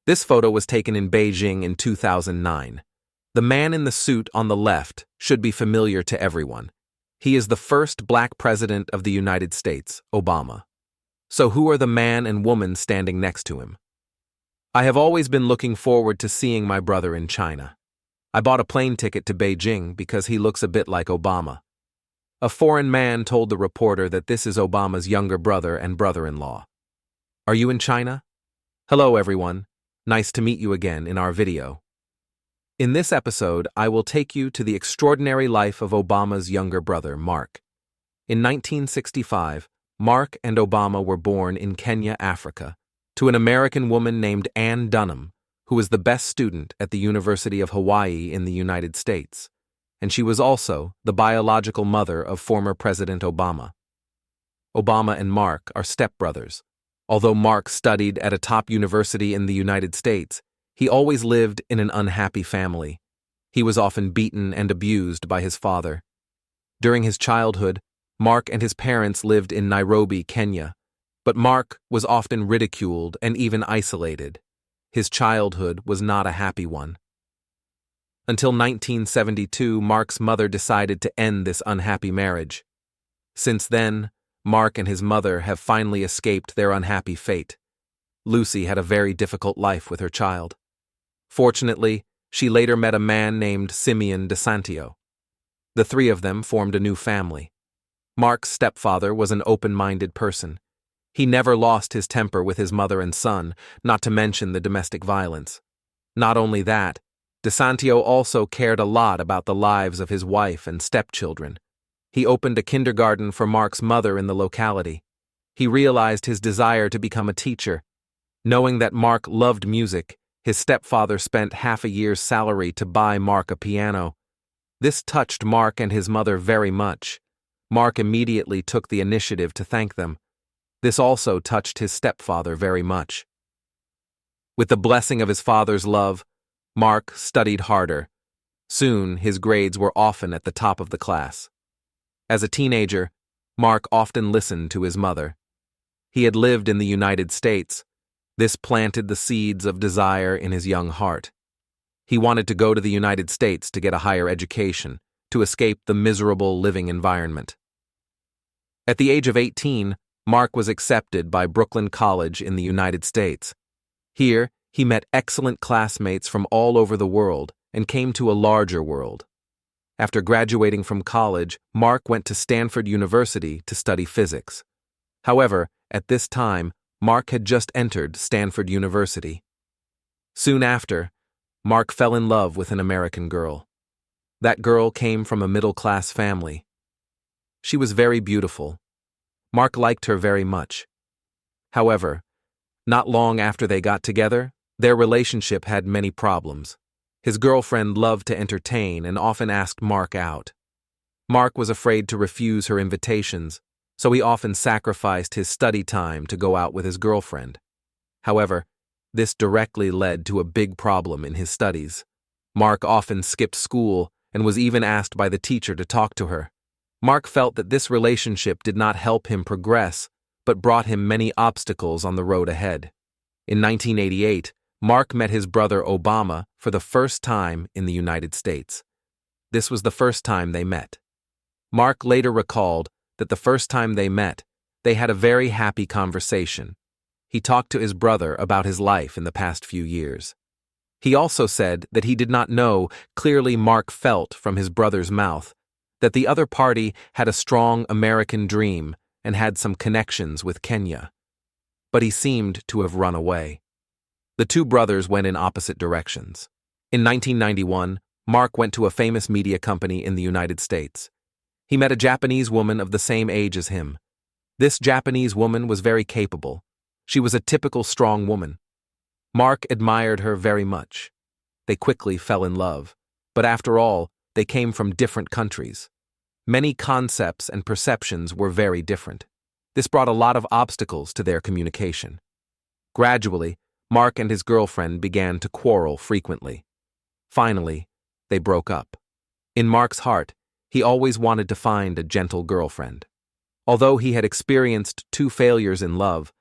This photo was taken in Beijing in 2009. The man in the suit on the left should be familiar to everyone. He is the first black president of the United States, Obama. So who are the man and woman standing next to him? I have always been looking forward to seeing my brother in China. I bought a plane ticket to Beijing because he looks a bit like Obama. A foreign man told the reporter that this is Obama's younger brother and brother-in-law. Are you in China? Hello everyone. Nice to meet you again in our video. In this episode, I will take you to the extraordinary life of Obama's younger brother, Mark. In 1965, Mark and Obama were born in Kenya, Africa, to an American woman named Ann Dunham, who was the best student at the University of Hawaii in the United States, and she was also the biological mother of former President Obama. Obama and Mark are stepbrothers. Although Mark studied at a top university in the United States, he always lived in an unhappy family. He was often beaten and abused by his father. During his childhood, Mark and his parents lived in Nairobi, Kenya, but Mark was often ridiculed and even isolated. His childhood was not a happy one. Until 1972, Mark's mother decided to end this unhappy marriage. Since then, Mark and his mother have finally escaped their unhappy fate. Lucy had a very difficult life with her child. Fortunately, she later met a man named Simeon DeSanto. The three of them formed a new family. Mark's stepfather was an open-minded person. He never lost his temper with his mother and son, not to mention the domestic violence. Not only that, DeSanto also cared a lot about the lives of his wife and stepchildren. He opened a kindergarten for Mark's mother in the locality. He realized his desire to become a teacher. Knowing that Mark loved music, his stepfather spent half a year's salary to buy Mark a piano. This touched Mark and his mother very much. Mark immediately took the initiative to thank them. This also touched his stepfather very much. With the blessing of his father's love, Mark studied harder. Soon, his grades were often at the top of the class. As a teenager, Mark often listened to his mother. He had lived in the United States. This planted the seeds of desire in his young heart. He wanted to go to the United States to get a higher education, to escape the miserable living environment. At the age of 18, Mark was accepted by Brooklyn College in the United States. Here, he met excellent classmates from all over the world and came to a larger world. After graduating from college, Mark went to Stanford University to study physics. However, at this time, Mark had just entered Stanford University. Soon after, Mark fell in love with an American girl. That girl came from a middle-class family. She was very beautiful. Mark liked her very much. However, not long after they got together, their relationship had many problems. His girlfriend loved to entertain and often asked Mark out. Mark was afraid to refuse her invitations, so he often sacrificed his study time to go out with his girlfriend. However, this directly led to a big problem in his studies. Mark often skipped school and was even asked by the teacher to talk to her. Mark felt that this relationship did not help him progress, but brought him many obstacles on the road ahead. In 1988, Mark met his brother Obama for the first time in the United States. This was the first time they met. Mark later recalled that the first time they met, they had a very happy conversation. He talked to his brother about his life in the past few years. He also said that he did not know, clearly Mark felt from his brother's mouth, that the other party had a strong American dream and had some connections with Kenya. But he seemed to have run away. The two brothers went in opposite directions. In 1991, Mark went to a famous media company in the United States. He met a Japanese woman of the same age as him. This Japanese woman was very capable. She was a typical strong woman. Mark admired her very much. They quickly fell in love, but after all, they came from different countries. Many concepts and perceptions were very different. This brought a lot of obstacles to their communication. Gradually, Mark and his girlfriend began to quarrel frequently. Finally, they broke up. In Mark's heart, he always wanted to find a gentle girlfriend. Although he had experienced 2 failures in love,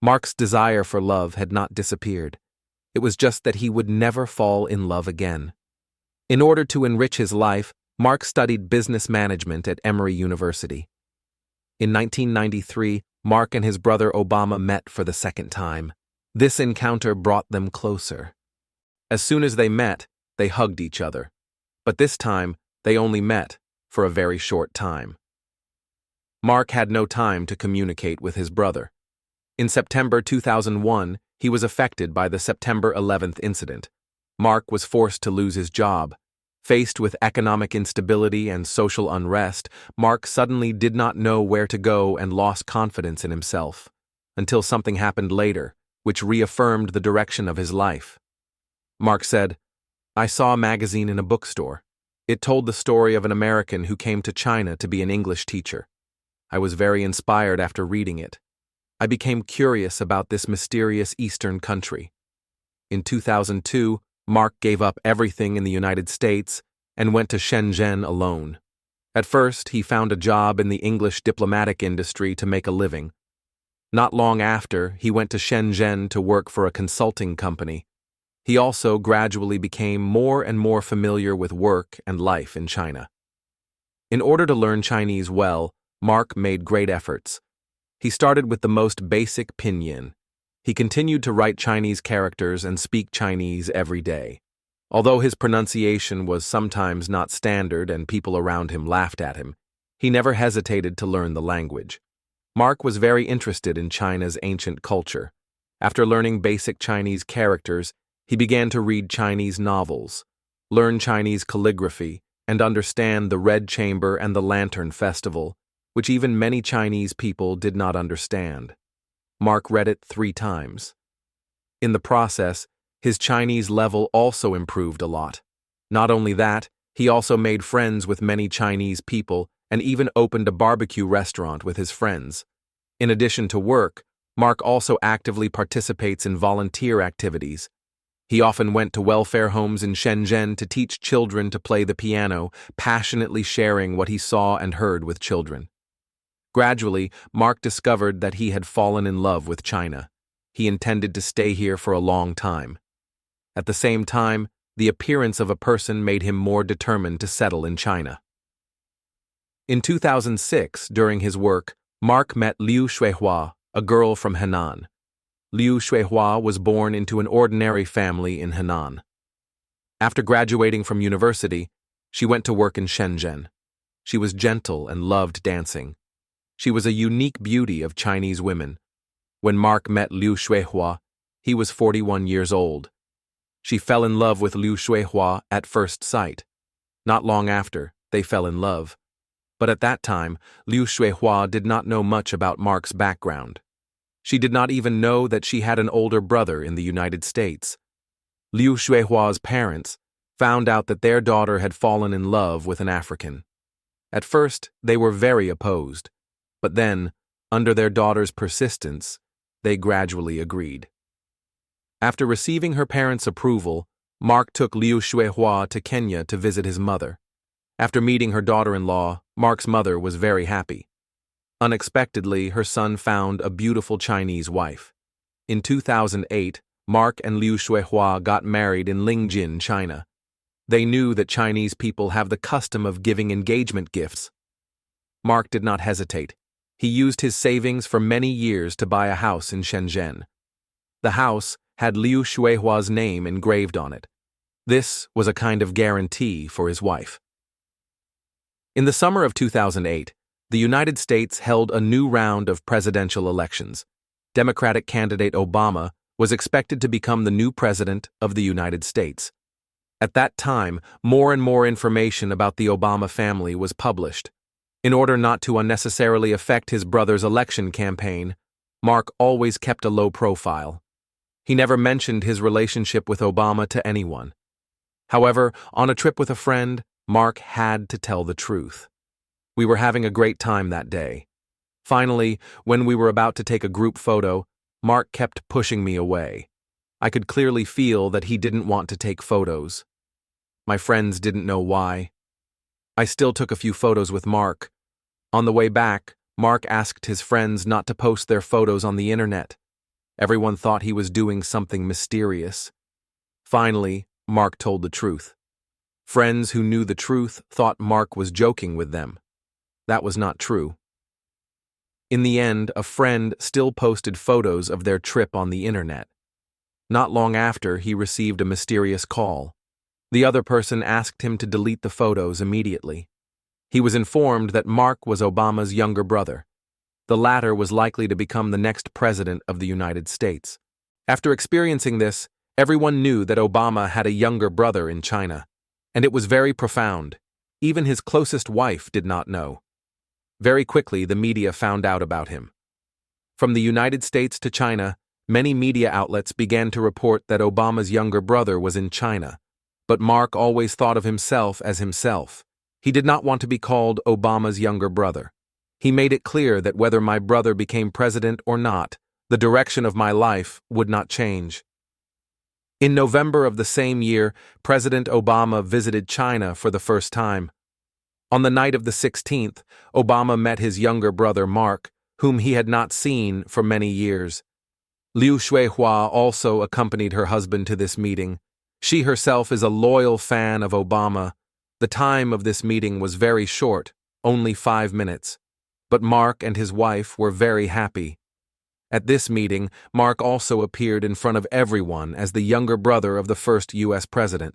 Mark's desire for love had not disappeared. It was just that he would never fall in love again. In order to enrich his life, Mark studied business management at Emory University. In 1993, Mark and his brother Obama met for the second time. This encounter brought them closer. As soon as they met, they hugged each other. But this time, they only met for a very short time. Mark had no time to communicate with his brother. In September 2001, he was affected by the September 11th incident. Mark was forced to lose his job. Faced with economic instability and social unrest, Mark suddenly did not know where to go and lost confidence in himself, until something happened later, which reaffirmed the direction of his life. Mark said, "I saw a magazine in a bookstore. It told the story of an American who came to China to be an English teacher. I was very inspired after reading it. I became curious about this mysterious Eastern country. In 2002, Mark gave up everything in the United States and went to Shenzhen alone. At first, he found a job in the English diplomatic industry to make a living. Not long after, he went to Shenzhen to work for a consulting company. He also gradually became more and more familiar with work and life in China. In order to learn Chinese well, Mark made great efforts. He started with the most basic pinyin. He continued to write Chinese characters and speak Chinese every day. Although his pronunciation was sometimes not standard and people around him laughed at him, he never hesitated to learn the language. Mark was very interested in China's ancient culture. After learning basic Chinese characters, he began to read Chinese novels, learn Chinese calligraphy, and understand the Red Chamber and the Lantern Festival, which even many Chinese people did not understand. Mark read it 3 times. In the process, his Chinese level also improved a lot. Not only that, he also made friends with many Chinese people and even opened a barbecue restaurant with his friends. In addition to work, Mark also actively participates in volunteer activities. He often went to welfare homes in Shenzhen to teach children to play the piano, passionately sharing what he saw and heard with children. Gradually, Mark discovered that he had fallen in love with China. He intended to stay here for a long time. At the same time, the appearance of a person made him more determined to settle in China. In 2006, during his work, Mark met Liu Shuihua, a girl from Henan. Liu Shuihua was born into an ordinary family in Henan. After graduating from university, she went to work in Shenzhen. She was gentle and loved dancing. She was a unique beauty of Chinese women. When Mark met Liu Shuihua, he was 41 years old. She fell in love with Liu Shuihua at first sight. Not long after, they fell in love. But at that time, Liu Shuihua did not know much about Mark's background. She did not even know that she had an older brother in the United States. Liu Shuihua's parents found out that their daughter had fallen in love with an African. At first, they were very opposed. But then, under their daughter's persistence, they gradually agreed. After receiving her parents' approval, Mark took Liu Shuihua to Kenya to visit his mother. After meeting her daughter-in-law, Mark's mother was very happy. Unexpectedly, her son found a beautiful Chinese wife. In 2008, Mark and Liu Shuihua got married in Lingjin, China. They knew that Chinese people have the custom of giving engagement gifts. Mark did not hesitate. He used his savings for many years to buy a house in Shenzhen. The house had Liu Shuihua's name engraved on it. This was a kind of guarantee for his wife. In the summer of 2008, the United States held a new round of presidential elections. Democratic candidate Obama was expected to become the new president of the United States. At that time, more and more information about the Obama family was published. In order not to unnecessarily affect his brother's election campaign, Mark always kept a low profile. He never mentioned his relationship with Obama to anyone. However, on a trip with a friend, Mark had to tell the truth. We were having a great time that day. Finally, when we were about to take a group photo, Mark kept pushing me away. I could clearly feel that he didn't want to take photos. My friends didn't know why. I still took a few photos with Mark. On the way back, Mark asked his friends not to post their photos on the internet. Everyone thought he was doing something mysterious. Finally, Mark told the truth. Friends who knew the truth thought Mark was joking with them. That was not true. In the end, a friend still posted photos of their trip on the internet. Not long after, he received a mysterious call. The other person asked him to delete the photos immediately. He was informed that Mark was Obama's younger brother. The latter was likely to become the next president of the United States. After experiencing this, everyone knew that Obama had a younger brother in China, and it was very profound. Even his closest wife did not know. Very quickly, the media found out about him. From the United States to China, many media outlets began to report that Obama's younger brother was in China, but Mark always thought of himself as himself. He did not want to be called Obama's younger brother. He made it clear that whether my brother became president or not, the direction of my life would not change. In November of the same year, President Obama visited China for the first time. On the night of the 16th, Obama met his younger brother Mark, whom he had not seen for many years. Liu Shuihua also accompanied her husband to this meeting. She herself is a loyal fan of Obama. The time of this meeting was very short, only 5 minutes. But Mark and his wife were very happy. At this meeting, Mark also appeared in front of everyone as the younger brother of the first U.S. president.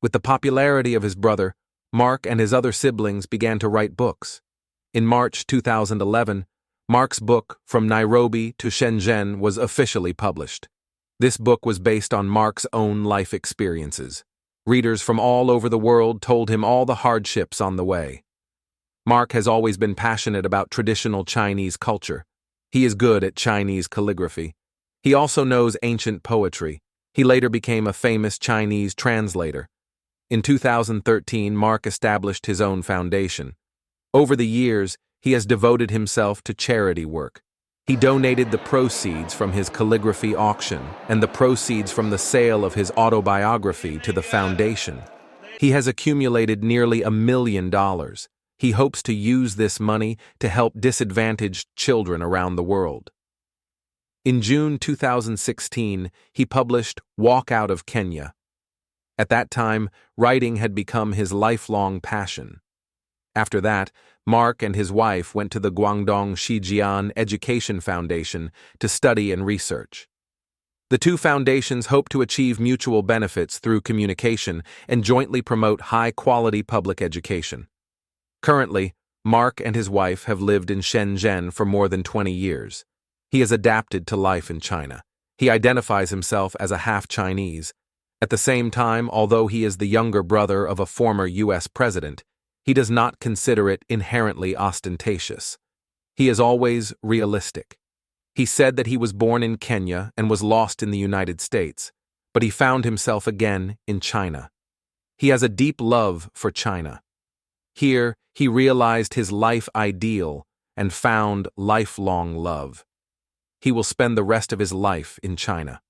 With the popularity of his brother, Mark and his other siblings began to write books. In March 2011, Mark's book, From Nairobi to Shenzhen, was officially published. This book was based on Mark's own life experiences. Readers from all over the world told him all the hardships on the way. Mark has always been passionate about traditional Chinese culture. He is good at Chinese calligraphy. He also knows ancient poetry. He later became a famous Chinese translator. In 2013, Mark established his own foundation. Over the years, he has devoted himself to charity work. He donated the proceeds from his calligraphy auction and the proceeds from the sale of his autobiography to the foundation. He has accumulated nearly $1 million. He hopes to use this money to help disadvantaged children around the world. In June 2016, he published Walk Out of Kenya. At that time, writing had become his lifelong passion. After that, Mark and his wife went to the Guangdong Shijian Education Foundation to study and research. The two foundations hope to achieve mutual benefits through communication and jointly promote high-quality public education. Currently, Mark and his wife have lived in Shenzhen for more than 20 years. He has adapted to life in China. He identifies himself as a half-Chinese. At the same time, although he is the younger brother of a former U.S. president, he does not consider it inherently ostentatious. He is always realistic. He said that he was born in Kenya and was lost in the United States, but he found himself again in China. He has a deep love for China. Here, he realized his life ideal and found lifelong love. He will spend the rest of his life in China.